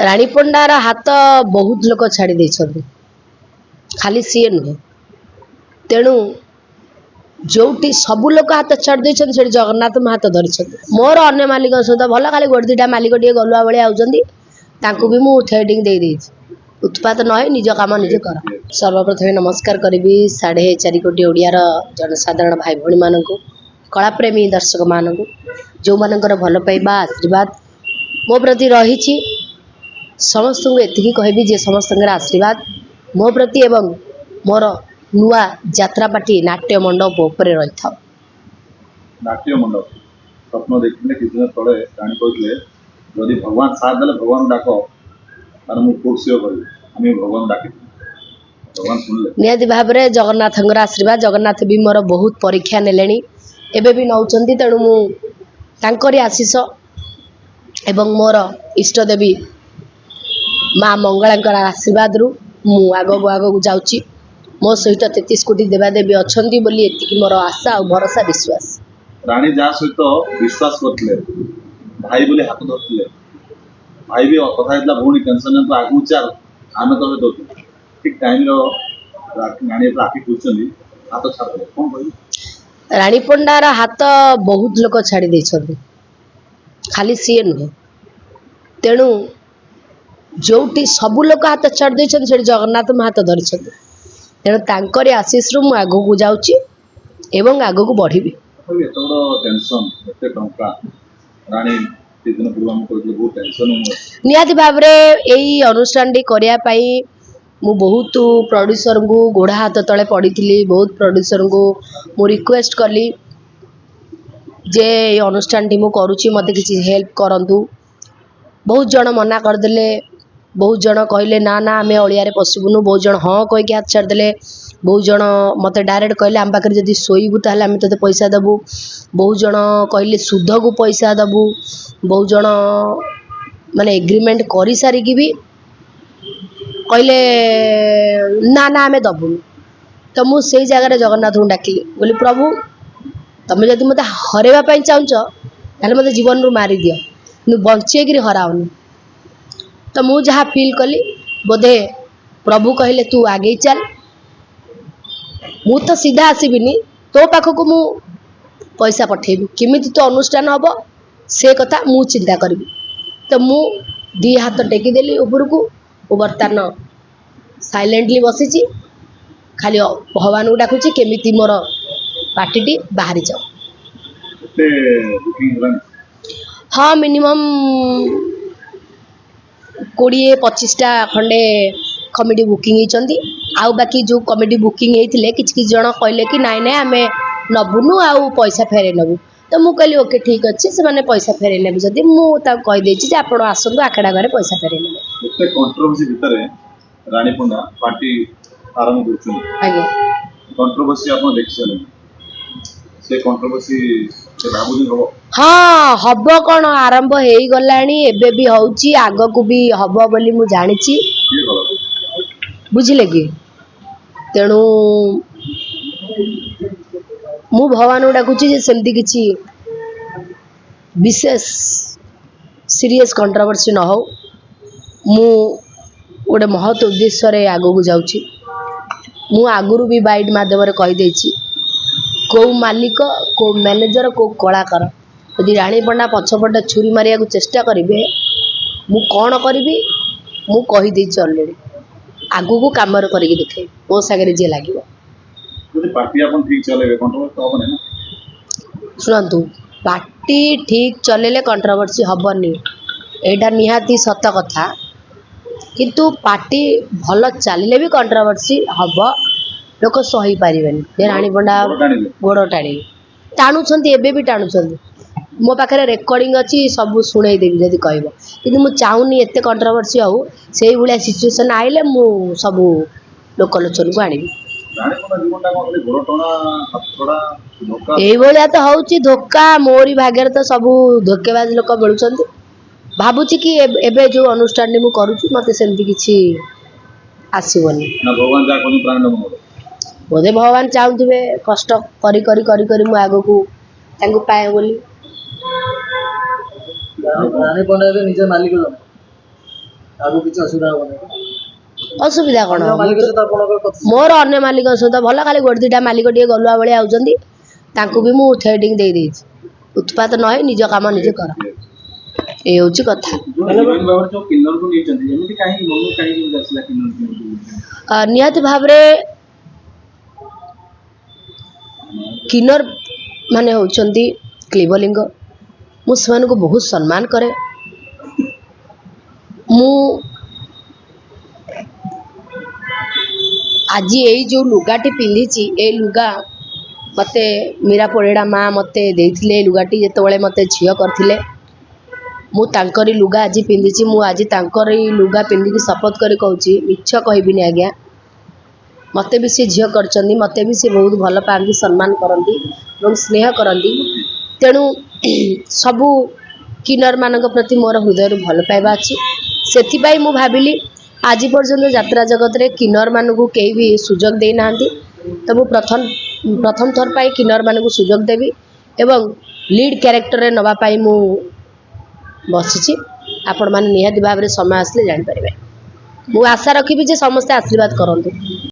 राणी पंडार हाथ बहुत लोक छाड़ी देइछन्ति खाली सीए नुहे तेणु जोटी सब लोक हाथ छाड़ी देइछन्ति सेठी जगन्नाथ हाथ धरिछन्ति मोर अन्य मालिक सहित भल खाली गोटे दुईटा मालिक टे गलुआ भाई आउछन्ति तांकू भी मु थ्रेडिंग दे देइछि उत्पात न निज काम निजे कर। सर्वप्रथम नमस्कार करी 4.5 कोटी ओडियार जनसाधारण भाई भणी मान कलाप्रेमी दर्शक मान जो मानकर भल पाइबा आशीर्वाद मो प्रति रही समस्त को एतिकी कहबी जे समस्त आशीर्वाद मो प्रति एवं मोर नुआ यात्रा पार्टी नाट्य मंडप उपरे रही था। नाट्य मंडप स्वप्न देखिले किछ दिन तले जानि कहले यदि भगवान साथ देले भगवान डाको तार मु कोर्सियो करी आमी भगवान डाके भगवान सुनले नियति भाव रे जगन्नाथंगर आशीर्वाद जगन्नाथ भी मोर बहुत परीक्षा नेलेनी एबे भी नौचंती तेणु मु तांकरी आशीष एवं मोर इष्ट देवी माँ मंगलांकर आशीर्वाद रु मु आगो जाउची मो सहित 33 कोटी देवादेवी अछंती बोली एतिकी मोर आशा और भरोसा विश्वास। रानी जा सहित विश्वास करथिले भाई बोली हाथ धरथिले भाई भी कथा इतला भूणी टेंशन न तो आगु चाल आमे तो दो ठीक टाइम रो रानी राखी कुचंदी हाथ छाड़ कोन कहि रानी पंडार हाथ बहुत लोक छाड़ी देइछन्ति खाली सीए नुहे तेणु जोटी सब लोक हाथ छाड़ देइछन्ति सेठी जगन्नाथ हाथ धरिछन्ति तेणु तांकरी आशीष रु मु आगो को जाउची एवं आगो को बढ़िबी। एतोड़ टेंशन एते टंका रानी दिन पूर्व हम कहले बहुत टेंशन नियति भाव रे एई अनुष्ठान टी करिया पई मु बहुत प्रोड्यूसर को गोड़ा हाथ तले पड़ी बहुत प्रोड्यूसर को मु रिक्वेस्ट कली जे अनुष्ठान टी मु करूची मते किछि हेल्प करंतु बहुत जन मना करदेले बहुत जन कहले ना ना आमे ओलिया रे पसिबुनु बहुत जन हाँ कह के हाथ छाड़देले बहुत जन मते डायरेक्ट कहले आम पाखे जदि सोईबू ताहले आमे तते पैसा देबू बहुत जन कहले सुध को पैसा देबू बहुत जन माने एग्रीमेंट करी सारी की भी कहले ना ना आमे दबुनु तो मु सेई जगह जगन्नाथ को डाकिली बोली प्रभु तमे जदि मते हरेबा पई चाहूच ताहले मते जीवन रु मारी दियो नु बंचे गिरी हराउनी तो मु जहाँ फील कली बोधे प्रभु कहले तू आगे चल मु तो सीधा आसबिनी तो पाखक मु पैसा पठेबी किमिति तो अनुष्ठान हम से कथा मु चिंता करी तो मु दी हाथ टेकी देली ऊपर को बर्तमान साइलेंटली बसीची खाली भगवान को डाकुची केमिति मोर पार्टी बाहरी जाओ। हाँ मिनिमम 20-25टा खंडे कमेडी बुकिंग होती आउ बाकी जो कमेडी बुकिंग होते किसी जन कहले कि नाई नाई आमे नबुनु आउ पैसा फेरे नबु तो मु कहली ओके ठीक अच्छे से माने पैसा फेरे नेबे जदि मु ता कहि देछि जे आपण आसंतु आखडा घरे पैसा फेरे नेबे। एते कंट्रोवर्सी भितरे रानी पंडा पार्टी आरंभ करछन आगे कंट्रोवर्सी आपण देखछन से कंट्रोवर्सी से बाबूजी हो हाँ हब कौन आरंभ हो गलानी एबे भी होउची आगो को भी हब बोली मु जानिची बुझिले कि तेणु मु भगवान को डाकुची जे सेमती किछि विशेष सीरियस कंट्रोवर्सी न हो मु गोटे महत उद्देश्य रे आगो को जाउची मु आगुरु भी बाइट माध्यम रे कहि देछि को मालिक को मैनेजर को कलाकार यदि रानी पंडा पछपटे छुरी मारिया को चेष्टा करेंगे मु कौन करी मु कही देछि ऑलरेडी आगु को काम करके देखे मो सागरे जे लागिवो यदि पार्टी अपन ठीक चलेबे कंट्रोवर्सी तो हबने ना सुनंतु पार्टी ठीक चलेले कंट्रोवर्सी हबनी एटा निहाती सत कथा किंतु पार्टी भल चलिले भी कंट्रोवर्सी हब लोक सही पारिबेनी जे रानी पंडा गोड़ टाणी टाणुछंती एबे भी टाणुछंती मो पाखे रेकर्डिंग अच्छी सब शुणई देवी जदि कहब कि मुझे चाहूनी एत कंट्रोवर्सी हो से भाया सिचुएसन आइले मु सब लोकलोचन को आनी ये तो हूँ धोखा मोरी भाग्य तो सब धोकेबाज लोक मिलुंट भावुची कि एबे जो अनुष्ठान मु करुची मते सेमती किछि आसीबनी बोधे भगवान चाहूथे कष्ट करी करी करी करी मु आगो को तांको पाए बोली रानी पंडा निजे मालिक आगु किसी असुविधा होबनी असुविधा कौन अन्य मालिक सहित आपनकर कथ मोर अन्य मालिक सहित भल खाली गोटे दुटा मालिक टे गलुआ भाई आउଛନ୍ତି ତାଙ୍କୁ ବି ମୁଁ थ्रेडिंग ଦେଇ ଦେଇଛି उत्पात न होई निज काम निजे कर ए होची कथा जो हिरोइन बाबर जो किन्नर को नीचंती एमिति काहे मनु काहे कि आसला किन्नर को निहाती भाबरे किन्नर माने होचंती क्लीवलिंग मु सेमान को बहुत सम्मान करे मु आज यही जो लुगाटी पिंधिची ए लुगा मते मीरा परिड़ा माँ मते देथिले लुगाटी जेतबेले मते झियो करथिले मु तांकरी लुगा आज पिंधिची मु आज तांकरी लुगा पिंधिकी शपथ करी कहूची मिछ कहबिनी आज्ञा मते भी से झियो करचंदी मते भी से बहुत भल पांदी सम्मान करंदी एवं स्नेह करंदी तेणु सबु किन्नर मानक प्रति मोर हृदय भल पाइबा अछि सेथिबाई मु भाबिली आज पर्यंत यात्रा जगत रे किन्नर मानकु केही भी सुजोग देई नांदी तो मु प्रथम थर पाई किन्नर मानकु सुजोग देबी एवं लीड कैरेक्टर रे नबा पाई मु बसिची आपण माने निहाती भाबरे समय आसले जानि परिबे मु आशा रखिबी जे समस्त आशीर्वाद करंतु।